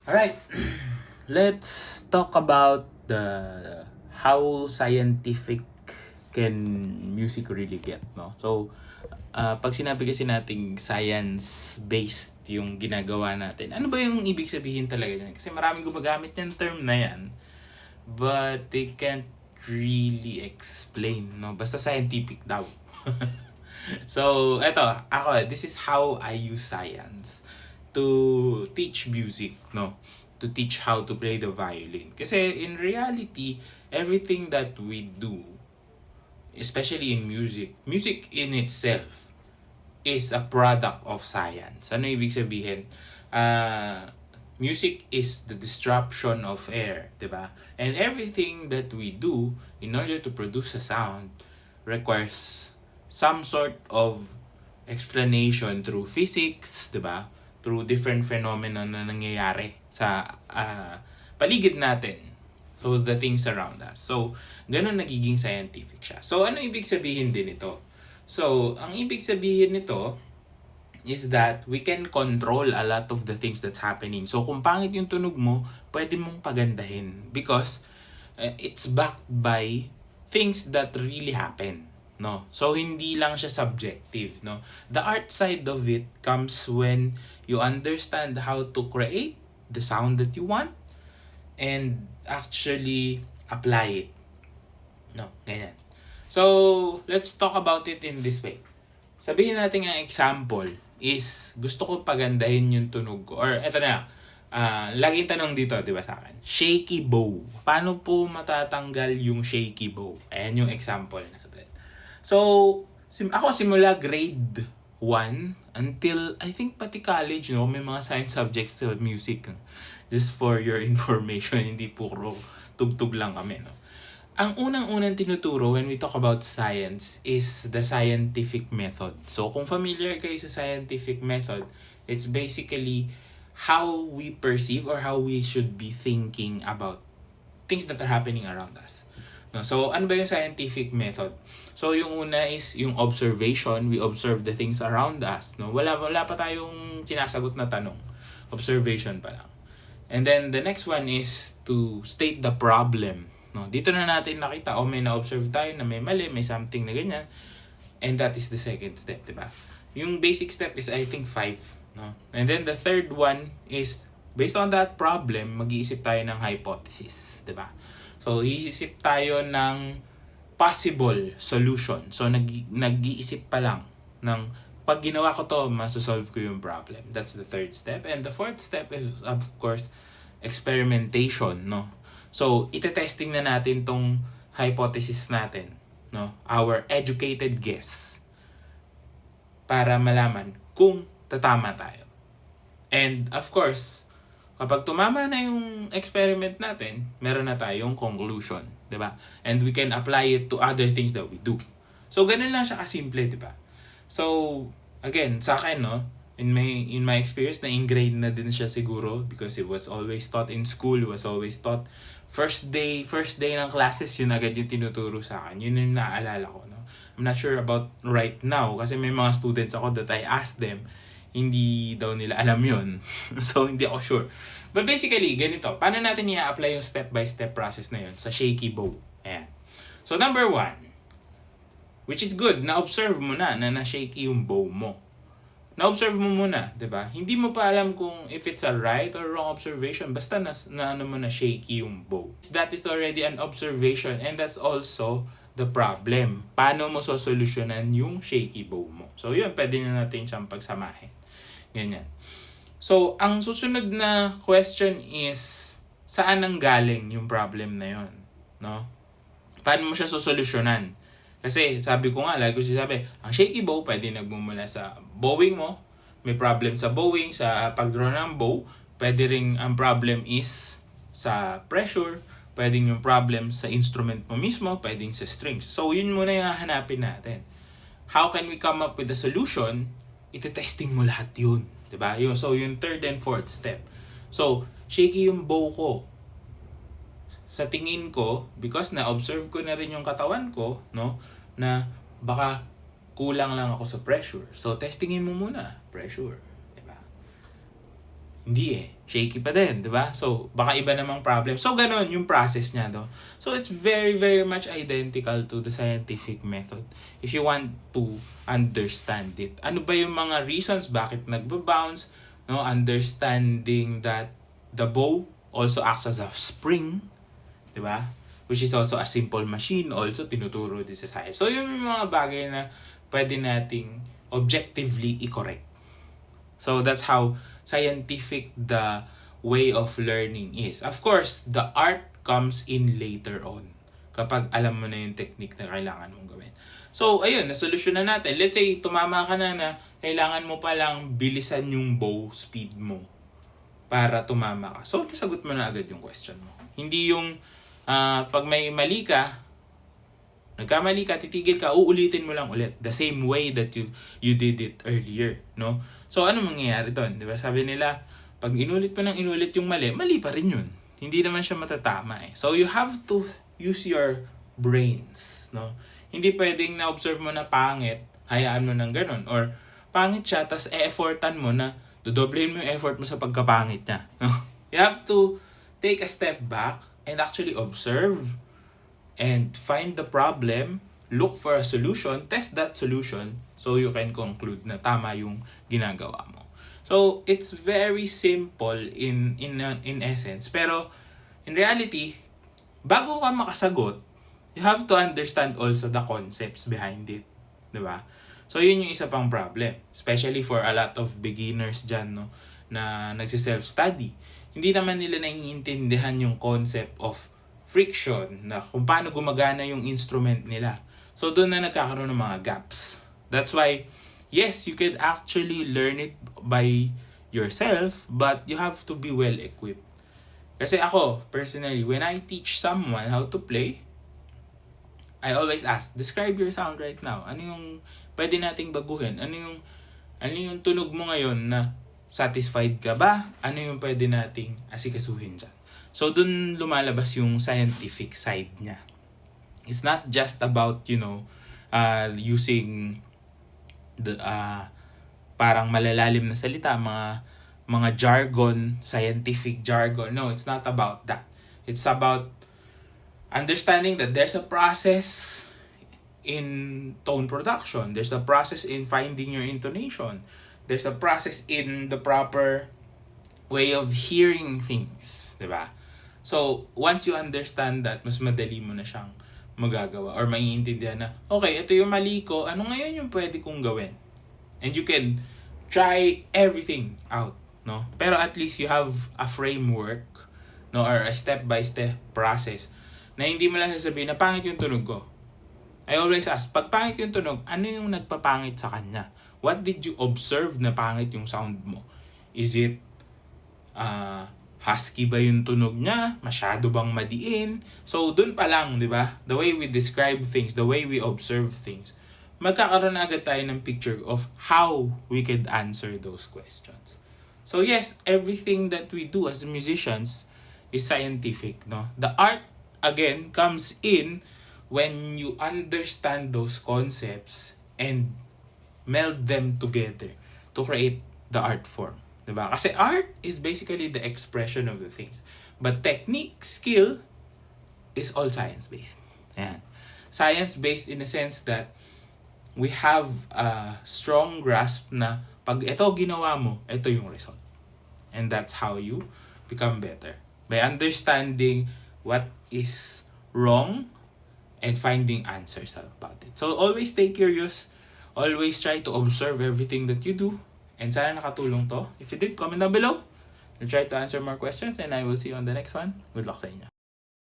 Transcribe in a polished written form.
Alright, let's talk about the how scientific can music really get, no? So, pag sinabi kasi nating science-based yung ginagawa natin, ano ba yung ibig sabihin talaga yan? Kasi maraming gumagamit yung term na yan, but they can't really explain, no? Basta scientific daw. So, this is how I use science to teach music, no? To teach how to play the violin. Kasi in reality, everything that we do, especially in music in itself is a product of science. Ano ibig sabihin? Music is the disruption of air, 'di ba? And everything that we do in order to produce a sound requires some sort of explanation through physics, 'di ba? Through different phenomena na nangyayari sa paligid natin. So the things around us. So ganun nagiging scientific siya. So ano ibig sabihin din ito? So ang ibig sabihin nito is that we can control a lot of the things that's happening. So kung pangit yung tunog mo, pwede mong pagandahin because it's backed by things that really happen, no? So hindi lang siya subjective, no? The art side of it comes when you understand how to create the sound that you want and actually apply it. No, ganyan. So, let's talk about it in this way. Sabihin natin ang example is gusto ko pagandahin yung tunog ko. Or eto na, laging tanong dito, di ba sa akin? Shaky bow. Paano po matatanggal yung shaky bow? Ayan yung example natin. So, ako simula grade 1 until I think pati college, no, may mga science subjects sa music. Just for your information, hindi puro tugtog lang kami, no. Ang unang-unang tinuturo when we talk about science is the scientific method. So, kung familiar kayo sa scientific method, it's basically how we perceive or how we should be thinking about things that are happening around us. No, so, ano ba yung scientific method? So, yung una is yung observation. We observe the things around us. No? Wala pa tayong sinasagot na tanong. Observation pa lang. And then, the next one is to state the problem. No, dito na natin nakita, may na-observe tayo na may mali, may something na ganyan. And that is the second step, 'di ba? Yung basic step is I think 5, no? And then the third one is based on that problem, mag-iisip tayo ng hypothesis, 'di ba? So, iisip tayo ng possible solution. So, nag-iisip pa lang ng pag ginawa ko to, masosolve ko yung problem. That's the third step. And the fourth step is, of course, experimentation, no? So, ite-testing na natin tong hypothesis natin, no? Our educated guess para malaman kung tatama tayo. And of course, kapag tumama na yung experiment natin, meron na tayong conclusion, 'di ba? And we can apply it to other things that we do. So, ganun lang siya kasimple, 'di ba? So, again, sa akin, no, in my experience, na-ingrained na din siya siguro because it was always taught in school, it was always taught first day ng classes, yun agad yung tinuturo sa akin. Yun yung naaalala ko, no? I'm not sure about right now kasi may mga students ako that I asked them, hindi daw nila alam yun. So, hindi ako sure. But basically, ganito. Paano natin i-apply yung step-by-step process na yun sa shaky bow? Ayan. So, number 1, which is good, na-observe mo na na-shaky yung bow mo. Na-observe mo muna, 'di ba? Hindi mo pa alam kung if it's a right or wrong observation, basta na ano mo na shaky yung bow. That is already an observation and that's also the problem. Paano mo sosolusyonan yung shaky bow mo? So, yun, pwede na natin siyang pagsamahin. Ganyan. So, ang susunod na question is, saan ang galing yung problem na yun? No? Paano mo siya sosolusyonan? Kasi sabi ko nga, lagi ko sinasabi, ang shaky bow pwede nagmumula sa bowing mo. May problem sa bowing, sa pag-draw ng bow. Pwede ring ang problem is sa pressure. Pwedeng yung problem sa instrument mo mismo. Pwedeng sa strings. So, yun muna yung hahanapin natin. How can we come up with a solution? Ite-testing mo lahat yun. Diba? So, yung third and fourth step. So, shaky yung bow ko. Sa tingin ko, because na-observe ko na rin yung katawan ko, no, na baka kulang lang ako sa pressure. So, testingin mo muna, pressure. Diba? Hindi eh. Shaky pa din, di ba? So, baka iba namang problem. So, ganun yung process niya, no? So, it's very, very much identical to the scientific method. If you want to understand it. Ano ba yung mga reasons bakit nagbabounce? No? Understanding that the bow also acts as a spring, di ba? Which is also a simple machine, also tinuturo din sa science. So, yung mga bagay na pwede nating objectively i-correct. So, that's how scientific the way of learning is. Of course, the art comes in later on kapag alam mo na yung technique na kailangan mong gawin. So, ayun, nasolusyon na natin. Let's say, tumama ka na kailangan mo palang bilisan yung bow speed mo para tumama ka. So, nasagot mo na agad yung question mo. Hindi yung pag may mali ka, nagkamali ka, titigil ka, uulitin mo lang ulit. The same way that you did it earlier, no? So, ano mangyayari doon? Diba? Sabi nila, pag inulit mo nang inulit yung mali, mali pa rin yun. Hindi naman siya matatama eh. So, you have to use your brains, no? Hindi pwedeng na-observe mo na pangit, hayaan mo ng ganun. Or, pangit siya, tas e-effortan mo na dodoblehin mo yung effort mo sa pagkapangit niya. No? You have to take a step back and actually observe and find the problem, look for a solution, test that solution so you can conclude na tama yung ginagawa mo. So, it's very simple in essence. Pero, in reality, bago ka makasagot, you have to understand also the concepts behind it. Diba? So, yun yung isa pang problem. Especially for a lot of beginners dyan, no, na nagsi-self-study. Hindi naman nila naiintindihan yung concept of friction, na kung paano gumagana yung instrument nila. So, doon na nagkakaroon ng mga gaps. That's why, yes, you can actually learn it by yourself, but you have to be well equipped. Kasi ako, personally, when I teach someone how to play, I always ask, describe your sound right now. Ano yung pwede nating baguhin? Ano yung tunog mo ngayon na satisfied ka ba? Ano yung pwede nating asikasuhin dyan? So, dun lumalabas yung scientific side niya. It's not just about, using the parang malalalim na salita, mga jargon, scientific jargon. No, it's not about that. It's about understanding that there's a process in tone production. There's a process in finding your intonation. There's a process in the proper way of hearing things, diba? So, once you understand that, mas madali mo na siyang magagawa or maiintindihan na, okay, ito yung mali ko, ano ngayon yung pwede kong gawin? And you can try everything out, no? Pero at least you have a framework, no, or a step-by-step process na hindi mo lang sasabihin na pangit yung tunog ko. I always ask, pag pangit yung tunog, ano yung nagpapangit sa kanya? What did you observe na pangit yung sound mo? Is it husky ba yung tunog niya? Masyado bang madiin? So, dun pa lang, di ba? The way we describe things, the way we observe things, magkakaroon na agad tayo ng picture of how we could answer those questions. So, yes, everything that we do as musicians is scientific, no? The art, again, comes in when you understand those concepts and meld them together to create the art form. Diba? Kasi art is basically the expression of the things. But technique, skill, is all science-based. Ayan. Science-based in the sense that we have a strong grasp na pag ito ginawa mo, ito yung result. And that's how you become better. By understanding what is wrong and finding answers about it. So always stay curious. Always try to observe everything that you do. And sana nakatulong to. If you did, comment down below. I'll try to answer more questions and I will see you on the next one. Good luck sa inyo.